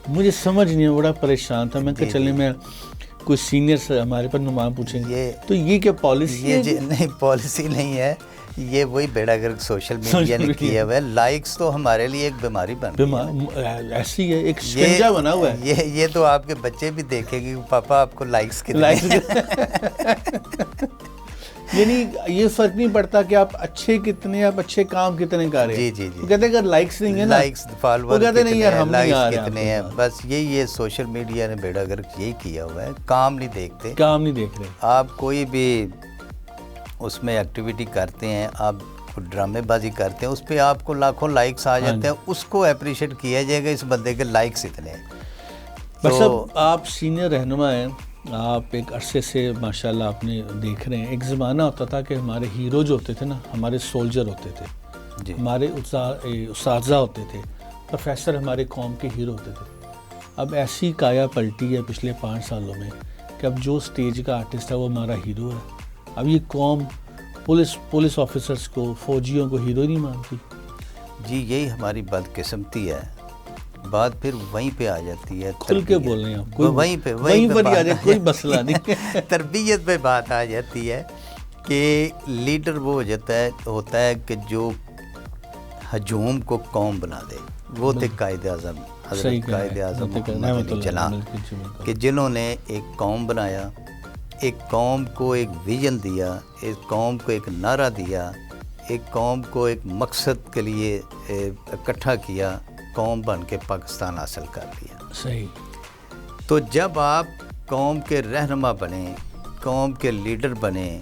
مجھے سمجھ نہیں, بڑا پریشان تھا. میں کہا چلیں میں کوئی سینئر سے ہمارے پر نمائیں پوچھیں گے تو یہ کیا پالیسی ہے؟ نہیں پالیسی نہیں ہے, یہ وہی بیڑا گرک سوشل میڈیا نے کیا ہوا ہے. لائکس تو ہمارے لیے ایک بیماری بن گئی ہے, ایسی ہے, ایک شکنجا بنا ہوا ہے. یہ تو آپ کے بچے بھی دیکھیں گے پاپا آپ کو لائکس کتنے. یعنی یہ فرق نہیں پڑتا کہ آپ اچھے کتنے, آپ اچھے کام کتنے کر رہے ہیں. جی وہ کہتے ہیں اگر لائکس نہیں ہے نا, لائکس فالوور کہتے نہیں یار ہم نہیں آ رہے کتنے ہیں. بس یہ سوشل میڈیا نے بیڑا گرک یہی کیا ہوا ہے, کام نہیں دیکھتے, کام نہیں دیکھ رہے. آپ کوئی بھی اس میں ایکٹیویٹی کرتے ہیں, آپ ڈرامے بازی کرتے ہیں, اس پہ آپ کو لاکھوں لائکس آ جاتے ہیں, اس کو اپریشیٹ کیا جائے گا اس بندے کے لائکس اتنے ہیں. بس اب آپ سینئر رہنما ہیں, آپ ایک عرصے سے ماشاءاللہ آپ نے دیکھ رہے ہیں. ایک زمانہ ہوتا تھا کہ ہمارے ہیرو جو ہوتے تھے نا, ہمارے سولجر ہوتے تھے, ہمارے اساتذہ ہوتے تھے, پروفیسر ہمارے قوم کے ہیرو ہوتے تھے. اب ایسی کایا پلٹی ہے پچھلے 5 سالوں میں کہ اب جو سٹیج کا آرٹسٹ ہے وہ ہمارا ہیرو ہے. اب یہ قوم پولیس آفیسرز کو, فوجیوں کو ہیرو نہیں مانتی. جی یہی ہماری بدقسمتی ہے. بات پھر وہیں پہ آ جاتی ہے, کھل کے بول رہے ہیں آپ, وہیں پر آ جائے, کوئی مسئلہ نہیں. تربیت پہ بات آ جاتی ہے کہ لیڈر وہ ہوتا ہے کہ جو ہجوم کو قوم بنا دے. وہ تھے قائد اعظم, حضرت قائد اعظم محمد علی جناح, کہ جنہوں نے ایک قوم بنایا, ایک قوم کو ایک ویژن دیا, ایک قوم کو ایک نعرہ دیا, ایک قوم کو ایک مقصد کے لیے اکٹھا کیا, قوم بن کے پاکستان حاصل کر لیا. صحیح. تو جب آپ قوم کے رہنما بنیں, قوم کے لیڈر بنیں,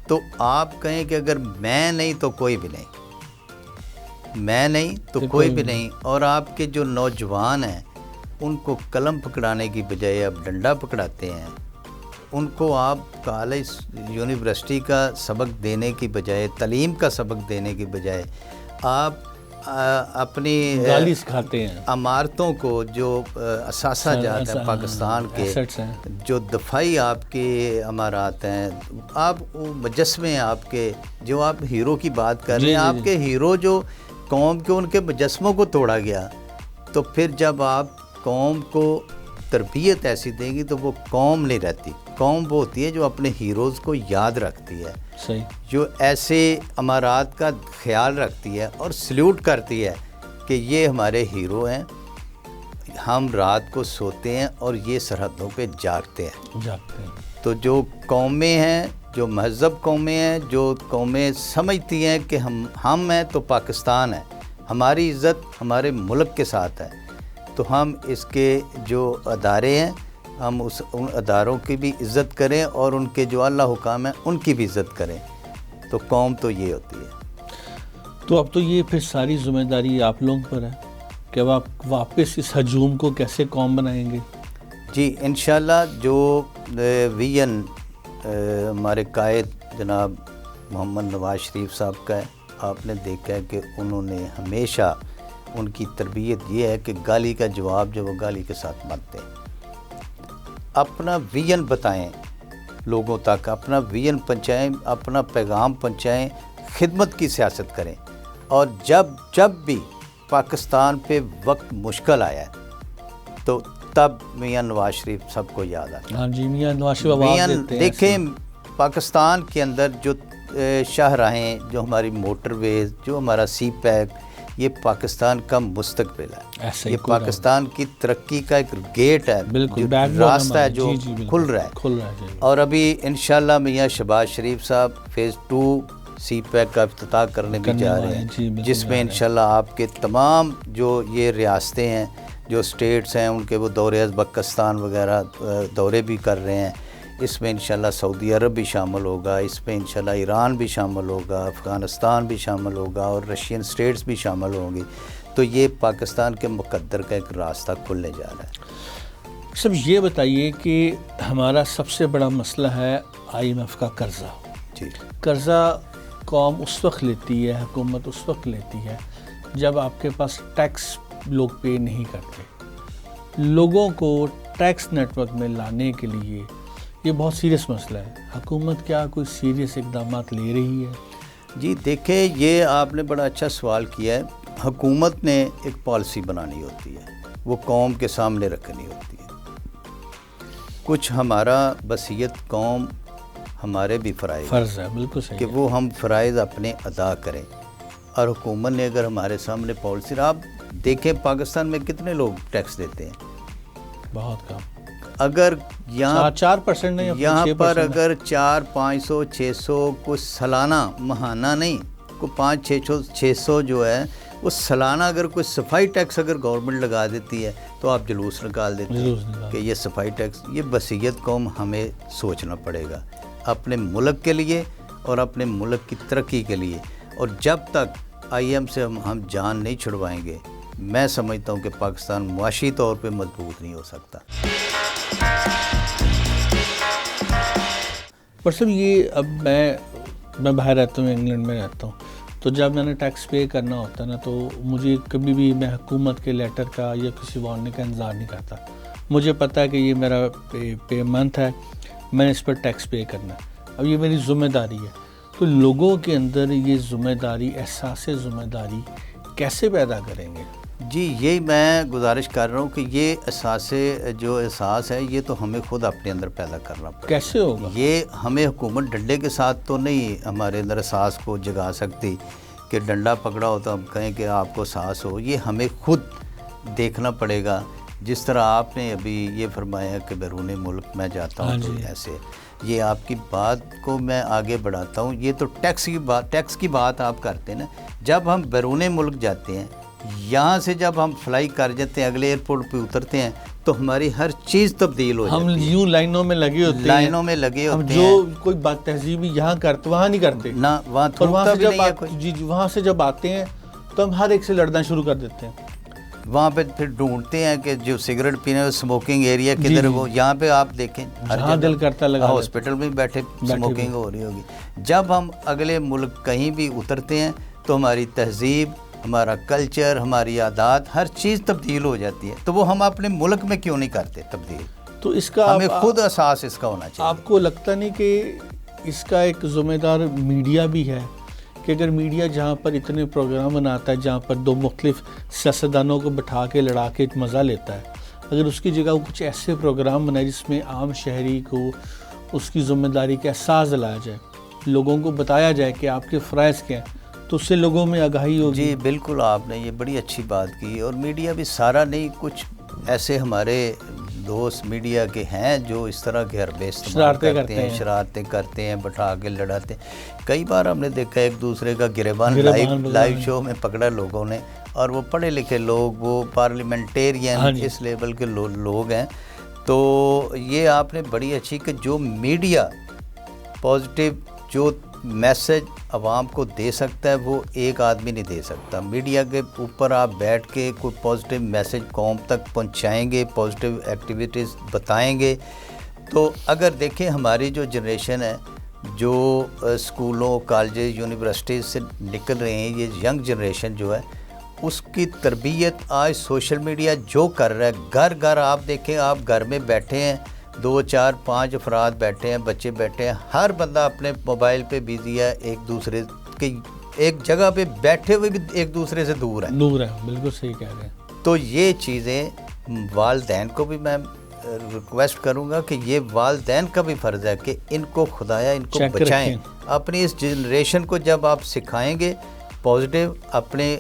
تو آپ کہیں کہ اگر میں نہیں تو کوئی بھی نہیں, میں نہیں تو کوئی بھی نہیں. اور آپ کے جو نوجوان ہیں ان کو قلم پکڑانے کی بجائے آپ ڈنڈا پکڑاتے ہیں, ان کو آپ کالج یونیورسٹی کا سبق دینے کی بجائے, تعلیم کا سبق دینے کی بجائے آپ اپنی گالی سکھاتے ہیں. عمارتوں کو جو اثاثہ جات ہیں پاکستان کے, جو دفاعی آپ کے عمارات ہیں, آپ مجسمے ہیں آپ کے, جو آپ ہیرو کی بات کر رہے ہیں, آپ کے ہیرو جو قوم کے ان کے مجسموں کو توڑا گیا. تو پھر جب آپ قوم کو تربیت ایسی دیں گی تو وہ قوم نہیں رہتی. قوم وہ ہوتی ہے جو اپنے ہیروز کو یاد رکھتی ہے, صحیح, جو ایسے امارات کا خیال رکھتی ہے اور سلیوٹ کرتی ہے کہ یہ ہمارے ہیرو ہیں, ہم رات کو سوتے ہیں اور یہ سرحدوں پہ جاگتے ہیں. تو جو قومیں ہیں, جو مہذب قومیں ہیں, جو قومیں سمجھتی ہیں کہ ہم ہیں تو پاکستان ہے, ہماری عزت ہمارے ملک کے ساتھ ہے, تو ہم اس کے جو ادارے ہیں ہم ان اداروں کی بھی عزت کریں اور ان کے جو اعلیٰ حکام ہیں ان کی بھی عزت کریں. تو قوم تو یہ ہوتی ہے. تو اب تو یہ پھر ساری ذمہ داری آپ لوگوں پر ہے کہ اب آپ واپس اس ہجوم کو کیسے قوم بنائیں گے. جی انشاءاللہ جو ویژن ہمارے قائد جناب محمد نواز شریف صاحب کا ہے, آپ نے دیکھا ہے کہ انہوں نے ہمیشہ, ان کی تربیت یہ ہے کہ گالی کا جواب جو وہ گالی کے ساتھ مت دیں. اپنا ویژن بتائیں لوگوں تک, اپنا ویژن پہنچائیں, اپنا پیغام پہنچائیں, خدمت کی سیاست کریں. اور جب بھی پاکستان پہ وقت مشکل آیا ہے تو تب میاں نواز شریف سب کو یاد آتا ہے. ہاں جی, میاں نواز شریف آواز دیتے ہیں. دیکھیں پاکستان کے اندر جو شاہراہیں, جو ہماری موٹر ویز, جو ہمارا سی پیک, یہ پاکستان کا مستقبل ہے, یہ پاکستان کی ترقی کا ایک گیٹ ہے, راستہ ہے جو کھل رہا ہے. اور ابھی انشاءاللہ میاں شہباز شریف صاحب فیز 2 سی پیک کا افتتاح کرنے بھی جا رہے ہیں, جس میں انشاءاللہ آپ کے تمام جو یہ ریاستیں ہیں, جو سٹیٹس ہیں, ان کے وہ دورے ازبکستان وغیرہ دورے بھی کر رہے ہیں. اس میں انشاءاللہ سعودی عرب بھی شامل ہوگا, اس میں انشاءاللہ ایران بھی شامل ہوگا, افغانستان بھی شامل ہوگا اور رشین سٹیٹس بھی شامل ہوں گی. تو یہ پاکستان کے مقدر کا ایک راستہ کھلنے جا رہا ہے. سب یہ بتائیے کہ ہمارا سب سے بڑا مسئلہ ہے IMF کا قرضہ. جی, قرضہ قوم اس وقت لیتی ہے, حکومت اس وقت لیتی ہے جب آپ کے پاس ٹیکس لوگ پے نہیں کرتے. لوگوں کو ٹیکس نیٹ ورک میں لانے کے لیے یہ بہت سیریس مسئلہ ہے. حکومت کیا کوئی سیریس اقدامات لے رہی ہے؟ جی دیکھیں، یہ آپ نے بڑا اچھا سوال کیا ہے. حکومت نے ایک پالیسی بنانی ہوتی ہے، وہ قوم کے سامنے رکھنی ہوتی ہے. کچھ ہمارا بصیت قوم ہمارے بھی فرض ہے، بالکل صحیح کہ وہ ہم فرائض اپنے ادا کریں. اور حکومت نے اگر ہمارے سامنے پالیسی، آپ دیکھیں پاکستان میں کتنے لوگ ٹیکس دیتے ہیں؟ بہت کم. اگر یہاں 4% نہیں، یہاں پر اگر 400 500 600 کو سالانہ، ماہانہ نہیں، کو 500 جو ہے وہ سالانہ اگر کوئی صفائی ٹیکس اگر گورنمنٹ لگا دیتی ہے تو آپ جلوس نکال دیتے ہیں کہ یہ صفائی ٹیکس. یہ بصیت قوم ہمیں سوچنا پڑے گا اپنے ملک کے لیے اور اپنے ملک کی ترقی کے لیے. اور جب تک آئی ایم سے ہم جان نہیں چھڑوائیں گے، میں سمجھتا ہوں کہ پاکستان معاشی طور پہ مضبوط نہیں ہو سکتا. پرسن یہ اب میں باہر رہتا ہوں، انگلینڈ میں رہتا ہوں، تو جب میں نے ٹیکس پے کرنا ہوتا ہے نا، تو مجھے کبھی بھی میں حکومت کے لیٹر کا یا کسی وارننگ کا انتظار نہیں کرتا. مجھے پتہ ہے کہ یہ میرا پے منتھ ہے، میں نے اس پر ٹیکس پے کرنا ہے، اب یہ میری ذمہ داری ہے. تو لوگوں کے اندر یہ ذمہ داری، احساس ذمہ داری کیسے پیدا کریں گے؟ جی یہی میں گزارش کر رہا ہوں کہ یہ احساس ہے یہ تو ہمیں خود اپنے اندر پیدا کرنا پڑے. کیسے ہوگا؟ یہ ہمیں حکومت ڈنڈے کے ساتھ تو نہیں ہمارے اندر احساس کو جگا سکتی کہ ڈنڈا پکڑا ہو تو ہم کہیں کہ آپ کو احساس ہو. یہ ہمیں خود دیکھنا پڑے گا. جس طرح آپ نے ابھی یہ فرمایا کہ بیرون ملک میں جاتا ہوں تو ایسے، یہ آپ کی بات کو میں آگے بڑھاتا ہوں. یہ تو ٹیکس کی بات آپ کرتے ہیں نا. جب ہم بیرون ملک جاتے ہیں، یہاں سے جب ہم فلائی کر جاتے ہیں، اگلے ایئرپورٹ پہ اترتے ہیں تو ہماری ہر چیز تبدیل ہو جاتی ہے. ہم یوں لائنوں میں لگے ہوتے ہیں، لائنوں میں لگے ہوتے ہیں. جو کوئی بات تہذیبی یہاں کرتے وہاں نہیں کرتے نہ، وہاں تھوکتا بھی نہیں ہے کوئی. جی وہاں سے جب آتے ہیں تو ہم ہر ایک سے لڑنا شروع کر دیتے ہیں. وہاں پہ پھر ڈھونڈتے ہیں کہ جو سگریٹ پینے اسموکنگ ایریا کدھر ہے. وہ یہاں پہ آپ دیکھیں جہاں دل کرتا لگا ہاسپٹل میں بیٹھے اسموکنگ ہو رہی ہوگی. جب ہم اگلے ملک کہیں بھی اترتے ہیں تو ہماری تہذیب، ہمارا کلچر، ہماری عادات، ہر چیز تبدیل ہو جاتی ہے. تو وہ ہم اپنے ملک میں کیوں نہیں کرتے تبدیل؟ تو اس کا ہمیں خود احساس اس کا ہونا چاہیے. آپ کو لگتا نہیں کہ اس کا ایک ذمہ دار میڈیا بھی ہے؟ کہ اگر میڈیا جہاں پر اتنے پروگرام بناتا ہے، جہاں پر دو مختلف سیاستدانوں کو بٹھا کے لڑا کے مزہ لیتا ہے، اگر اس کی جگہ وہ کچھ ایسے پروگرام بنائے جس میں عام شہری کو اس کی ذمہ داری کا احساس دلایا جائے، لوگوں کو بتایا جائے کہ آپ کے فرائض کیا ہیں، تو اس سے لوگوں میں آگاہی ہوگی. جی بالکل، آپ نے یہ بڑی اچھی بات کی. اور میڈیا بھی سارا نہیں، کچھ ایسے ہمارے دوست میڈیا کے ہیں جو اس طرح کے حربے استعمال کرتے ہیں، شرارتیں کرتے ہیں، بٹھا کے لڑاتے ہیں. کئی بار ہم نے دیکھا ایک دوسرے کا گریبان لائیو شو میں پکڑا لوگوں نے، اور وہ پڑھے لکھے لوگ، وہ پارلیمنٹیرین اس لیول کے لوگ ہیں. تو یہ آپ نے بڑی اچھی کہ جو میڈیا پازیٹیو جو میسج عوام کو دے سکتا ہے وہ ایک آدمی نہیں دے سکتا. میڈیا کے اوپر آپ بیٹھ کے کوئی پازیٹیو میسج قوم تک پہنچائیں گے، پازیٹیو ایکٹیویٹیز بتائیں گے. تو اگر دیکھیں ہماری جو جنریشن ہے، جو اسکولوں، کالجز، یونیورسٹیز سے نکل رہے ہیں، یہ ینگ جنریشن جو ہے، اس کی تربیت آج سوشل میڈیا جو کر رہا ہے. گھر گھر آپ دیکھیں، آپ گھر میں بیٹھے ہیں، 2 4 5 افراد بیٹھے ہیں، بچے بیٹھے ہیں، ہر بندہ اپنے موبائل پہ بیزی ہے، ایک دوسرے کی ایک جگہ پہ بیٹھے ہوئے بھی ایک دوسرے سے دور ہیں. بالکل صحیح کہہ رہے ہیں. تو یہ چیزیں والدین کو بھی میں ریکویسٹ کروں گا کہ یہ والدین کا بھی فرض ہے کہ ان کو خدایا ان کو بچائیں. اپنی اس جنریشن کو جب آپ سکھائیں گے پازیٹیو، اپنے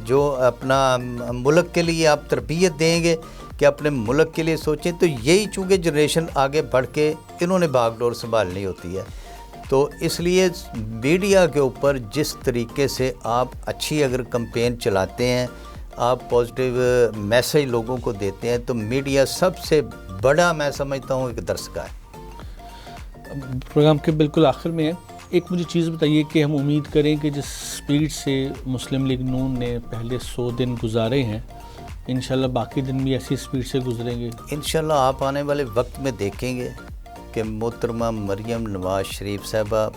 جو اپنا ملک کے لیے آپ تربیت دیں گے کہ اپنے ملک کے لیے سوچیں، تو یہی چونکہ جنریشن آگے بڑھ کے انہوں نے باغ ڈور سنبھالنی ہوتی ہے. تو اس لیے میڈیا کے اوپر جس طریقے سے آپ اچھی اگر کمپین چلاتے ہیں، آپ پازیٹیو میسج لوگوں کو دیتے ہیں، تو میڈیا سب سے بڑا میں سمجھتا ہوں ایک درسگاہ ہے. پروگرام کے بالکل آخر میں ہے، ایک مجھے چیز بتائیے کہ ہم امید کریں کہ جس سپیڈ سے مسلم لیگ نون نے پہلے 100 دن گزارے ہیں، انشاءاللہ باقی دن بھی ایسی سپیڈ سے گزریں گے. انشاءاللہ آپ آنے والے وقت میں دیکھیں گے کہ محترمہ مریم نواز شریف صاحبہ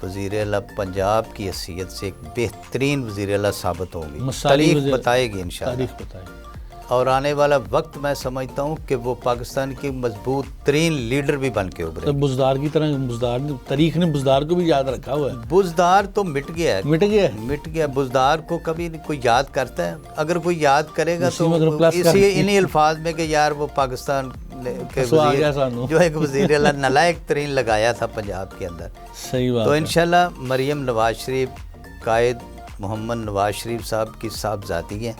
وزیر اعلیٰ پنجاب کی حیثیت سے ایک بہترین وزیر اعلیٰ ثابت ہوں گی. تاریخ بتائے گی انشاءاللہ. تاریخ بتائے گی. اور آنے والا وقت میں سمجھتا ہوں کہ وہ پاکستان کی مضبوط ترین لیڈر بھی بن کے ابھرے. تو بزدار کی طرح تاریخ نے بزدار کو بھی یاد رکھا ہوا ہے. بزدار تو مٹ گیا ہے, مٹ گیا. بزدار کو کبھی کوئی یاد کرتا ہے؟ اگر کوئی یاد کرے گا تو اسی انہی الفاظ میں کہ یار وہ پاکستان کے وزیر جو ایک وزیر اعلیٰ نالائق ترین لگایا تھا پنجاب کے اندر. صحیح بات. تو انشاءاللہ مریم نواز شریف قائد محمد نواز شریف صاحب کی صاحبزادی ہیں,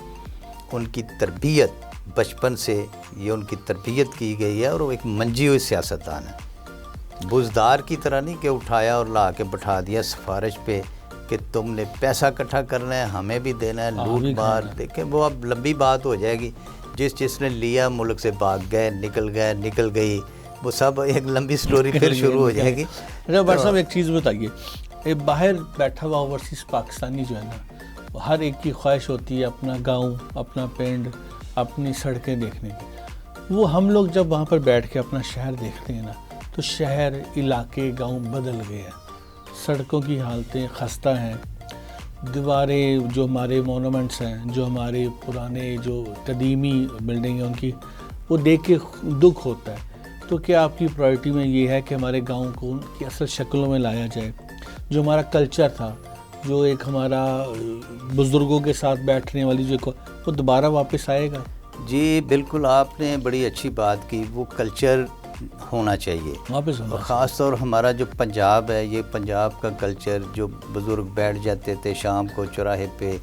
ان کی تربیت بچپن سے یہ ان کی تربیت کی گئی ہے, اور وہ ایک منجھی ہوئی سیاستدان ہے. بزدار کی طرح نہیں کہ اٹھایا اور لا کے بٹھا دیا سفارش پہ کہ تم نے پیسہ اکٹھا کرنا ہے, ہمیں بھی دینا ہے, لوٹ مار. دیکھیں وہ اب لمبی بات ہو جائے گی. جس نے لیا ملک سے بھاگ گئے, نکل گئی, وہ سب ایک لمبی سٹوری پھر شروع ہو جائے گی. بھائی صاحب ایک چیز بتائیے, باہر بیٹھا ہوا اوورسیز پاکستانی جو ہے نا, ہر ایک کی خواہش ہوتی ہے اپنا گاؤں, اپنا پنڈ, اپنی سڑکیں دیکھنے کی. وہ ہم لوگ جب وہاں پر بیٹھ کے اپنا شہر دیکھتے ہیں نا, تو شہر, علاقے, گاؤں بدل گئے ہیں. سڑکوں کی حالتیں خستہ ہیں. دیواریں جو ہمارے مونومنٹس ہیں, جو ہمارے پرانے جو قدیمی بلڈنگ ہیں ان کی, وہ دیکھ کے دکھ ہوتا ہے. تو کیا آپ کی پرائرٹی میں یہ ہے کہ ہمارے گاؤں کو ان کی اصل شکلوں میں لایا جائے, جو ہمارا کلچر تھا, جو ایک ہمارا بزرگوں کے ساتھ بیٹھنے والی جو وہ دوبارہ واپس آئے گا؟ جی بالکل, آپ نے بڑی اچھی بات کی. وہ کلچر ہونا چاہیے واپس, خاص طور ہمارا جو پنجاب ہے, یہ پنجاب کا کلچر, جو بزرگ بیٹھ جاتے تھے شام کو چوراہے پہ,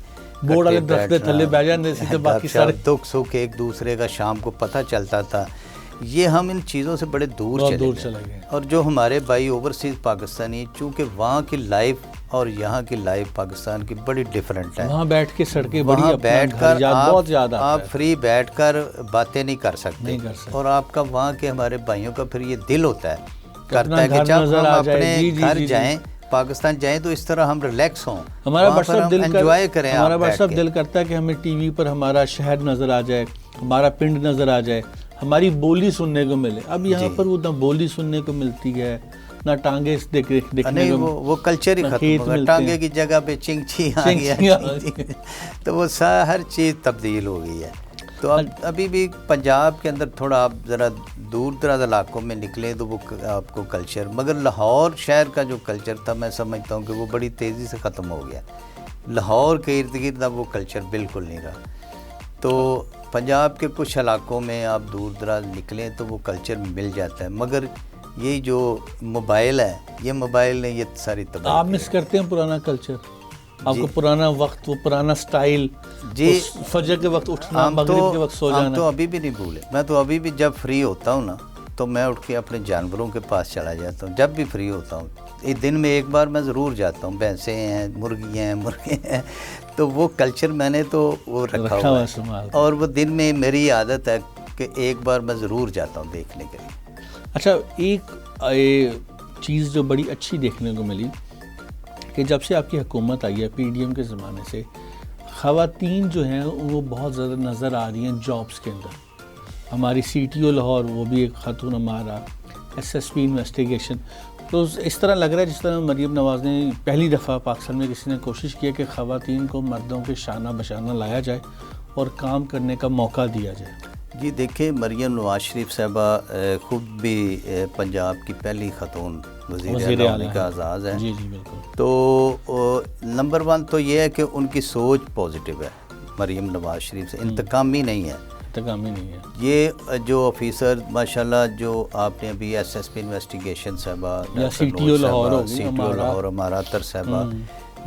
بورڈ والے درخت تھلے بیٹھ جاتے تھے, باقی سارے دکھ سکھ ایک دوسرے کا شام کو پتہ چلتا تھا. یہ ہم ان چیزوں سے بڑے دور چلے گئے. اور جو ہمارے بھائی اوورسیز پاکستانی, چونکہ وہاں کی لائف اور یہاں کی لائف پاکستان کی بڑی ڈیفرنٹ ہے. وہاں بیٹھ کے سڑکیں وہاں بیٹھ کر بہت زیادہ آپ فری بیٹھ کر باتیں نہیں کر سکتے, اور آپ کا وہاں کے ہمارے بھائیوں کا پھر یہ دل ہوتا ہے, کرتا ہے کہ جب ہم اپنے گھر جائیں, پاکستان جائیں, تو اس طرح ہم ریلیکس ہوں, ہمارا بڑا انجوائے کریں. ہمارا بڑا دل کرتا ہے کہ ہمیں ٹی وی پر ہمارا شہر نظر آ جائے, ہمارا پنڈ نظر آ جائے, ہماری بولی سننے کو ملے. اب یہاں پر وہ نہ بولی سننے کو ملتی ہے, نہ ٹانگیں دیکھنے کو, وہ کلچر ہی ختم ہو گیا. ٹانگے کی جگہ پہ چنگچی آ گیا, تو وہ ہر چیز تبدیل ہو گئی ہے. تو ابھی بھی پنجاب کے اندر تھوڑا آپ ذرا دور دراز علاقوں میں نکلیں تو وہ آپ کو کلچر, مگر لاہور شہر کا جو کلچر تھا, میں سمجھتا ہوں کہ وہ بڑی تیزی سے ختم ہو گیا. لاہور کے ارد گرد اب وہ کلچر بالکل نہیں رہا. تو پنجاب کے کچھ علاقوں میں آپ دور دراز نکلیں تو وہ کلچر مل جاتا ہے, مگر یہ جو موبائل ہے, یہ موبائل نے یہ ساری تباہی. آپ مس کرتے ہیں پرانا کلچر, آپ کو پرانا وقت, وہ پرانا سٹائل, جی فجر کے وقت اٹھنا, مغرب کے وقت سو جانا؟ ہم تو ابھی بھی نہیں بھولے. میں تو ابھی بھی جب فری ہوتا ہوں نا, تو میں اٹھ کے اپنے جانوروں کے پاس چلا جاتا ہوں. جب بھی فری ہوتا ہوں, ایک دن میں ایک بار میں ضرور جاتا ہوں. بھینسیں ہیں, مرغیاں ہیں, مرغے ہیں, تو وہ کلچر میں نے تو وہ رکھا ہوا ہے, اور وہ دن میں میری عادت ہے کہ ایک بار میں ضرور جاتا ہوں دیکھنے کے لیے. اچھا, ایک چیز جو بڑی اچھی دیکھنے کو ملی کہ جب سے آپ کی حکومت آئی ہے, پی ڈی ایم کے زمانے سے, خواتین جو ہیں وہ بہت زیادہ نظر آ رہی ہیں جابس کے اندر. ہماری سی ٹی او لاہور, وہ بھی ایک خاتون, ہمارا ایس ایس پی انویسٹیگیشن. تو اس طرح لگ رہا ہے جس طرح مریم نواز نے پہلی دفعہ پاکستان میں کسی نے کوشش کیا کہ خواتین کو مردوں کے شانہ بشانہ لایا جائے اور کام کرنے کا موقع دیا جائے. جی دیکھیں, مریم نواز شریف صاحبہ خود بھی پنجاب کی پہلی خاتون وزیر اعلیٰ کا اعزاز ہے. جی جی بالکل. تو نمبر 1 تو یہ ہے کہ ان کی سوچ پازیٹیو ہے. مریم نواز شریف سے انتقامی نہیں ہے, انتقامی نہیں ہے. یہ جو آفیسر ماشاءاللہ, جو آپ نے ابھی ایس ایس پی انویسٹیگیشن صاحبہ, سی ٹی او لاہور ہمارا اتر صاحبہ,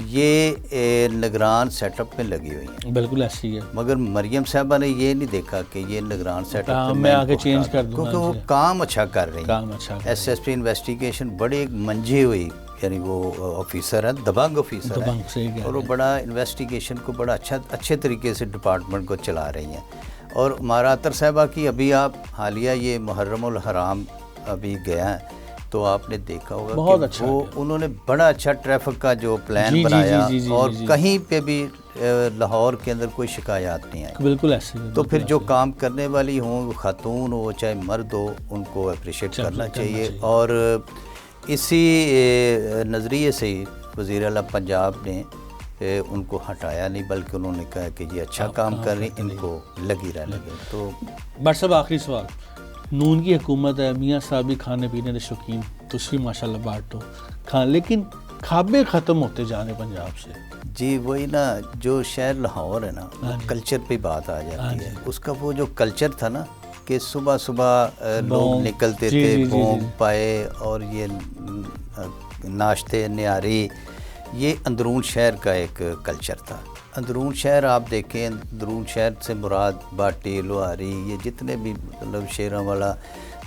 یہ نگران سیٹ اپ میں لگی ہوئی ہیں. بالکل ایسی ہے. مگر مریم صاحبہ نے یہ نہیں دیکھا کہ یہ نگران سیٹ اپ میں آگے چینج کر دوں, کیونکہ وہ کام اچھا کر رہی ہیں. ایس ایس پی انویسٹیگیشن بڑی ایک منجھی ہوئی, یعنی وہ آفیسر ہیں, دبنگ آفیسر ہیں, اور وہ بڑا انویسٹیگیشن کو بڑا اچھے طریقے سے ڈپارٹمنٹ کو چلا رہی ہیں. اور ہمارا اتر صاحبہ کی ابھی آپ حالیہ یہ محرم الحرام ابھی گیا ہے, تو آپ نے دیکھا ہوگا کہ وہ انہوں نے بڑا اچھا ٹریفک کا جو پلان بنایا, اور کہیں پہ بھی لاہور کے اندر کوئی شکایات نہیں آئی. بالکل ایسے. تو پھر جو کام کرنے والی ہوں, خاتون ہو چاہے مرد ہو, ان کو اپریشیٹ کرنا چاہیے. اور اسی نظریے سے ہی وزیر اعلیٰ پنجاب نے ان کو ہٹایا نہیں، بلکہ انہوں نے کہا کہ یہ اچھا کام کر رہی ہیں، ان کو لگی رہنے دیں۔ تو بٹ صاحب آخری سوال، نون کی حکومت ہے، میاں صاحب بھی کھانے پینے کے شوقین، تشری ماشاء اللہ بات تو کھان، لیکن خوابیں ختم ہوتے جانے پنجاب سے۔ جی وہی نا، جو شہر لاہور ہے نا، کلچر پہ بات آ جاتی ہے۔ اس کا وہ جو کلچر تھا نا کہ صبح صبح لوگ نکلتے تھے بونگ پائے، اور یہ ناشتے نیاری، یہ اندرون شہر کا ایک کلچر تھا۔ اندرون شہر آپ دیکھیں، اندرون شہر سے مراد باٹی، لوہاری، یہ جتنے بھی مطلب شیراں والا،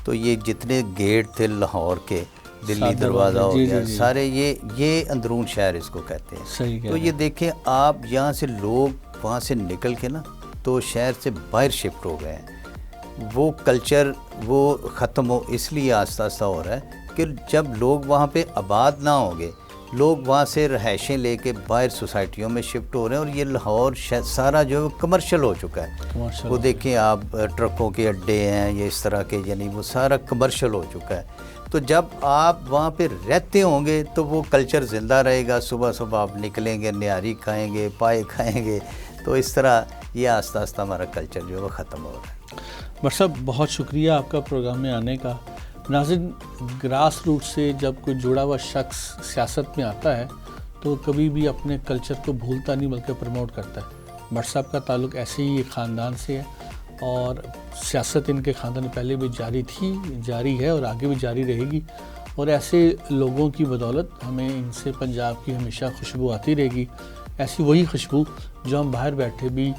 تو یہ جتنے گیٹ تھے لاہور کے، دلی دروازہ ہو گیا، سارے یہ اندرون شہر اس کو کہتے ہیں۔ تو یہ دیکھیں آپ، یہاں سے لوگ وہاں سے نکل کے نا تو شہر سے باہر شفٹ ہو گئے ہیں۔ وہ کلچر وہ ختم ہو، اس لیے آہستہ آہستہ ہو رہا ہے کہ جب لوگ وہاں پہ آباد نہ ہوں گے، لوگ وہاں سے رہائشیں لے کے باہر سوسائٹیوں میں شفٹ ہو رہے ہیں، اور یہ لاہور سارا جو ہے کمرشل ہو چکا ہے۔ وہ دیکھیں آپ، ٹرکوں کے اڈے ہیں، یہ اس طرح کے، یعنی وہ سارا کمرشل ہو چکا ہے۔ تو جب آپ وہاں پہ رہتے ہوں گے تو وہ کلچر زندہ رہے گا، صبح صبح آپ نکلیں گے، نہاری کھائیں گے، پائے کھائیں گے، تو اس طرح یہ آہستہ آہستہ ہمارا کلچر جو ہے وہ ختم ہو رہا ہے۔ بٹ صاحب بہت شکریہ آپ کا پروگرام میں آنے کا۔ ناظرین، گراس روٹ سے جب کوئی جڑا ہوا شخص سیاست میں آتا ہے تو کبھی بھی اپنے کلچر کو بھولتا نہیں بلکہ پروموٹ کرتا ہے۔ بٹ صاحب کا تعلق ایسے ہی ایک خاندان سے ہے، اور سیاست ان کے خاندان میں پہلے بھی جاری تھی، جاری ہے، اور آگے بھی جاری رہے گی، اور ایسے لوگوں کی بدولت ہمیں ان سے پنجاب کی ہمیشہ خوشبو آتی رہے گی، ایسی وہی خوشبو جو ہم باہر بیٹھے بھی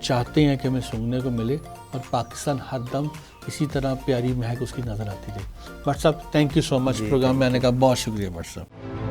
چاہتے ہیں کہ ہمیں سونگنے کو ملے، اور پاکستان ہر دم اسی طرح پیاری مہک اس کی نظر آتی رہے۔ بٹ صاحب thank you so much, programme میں آنے کا بہت شکریہ بٹ صاحب۔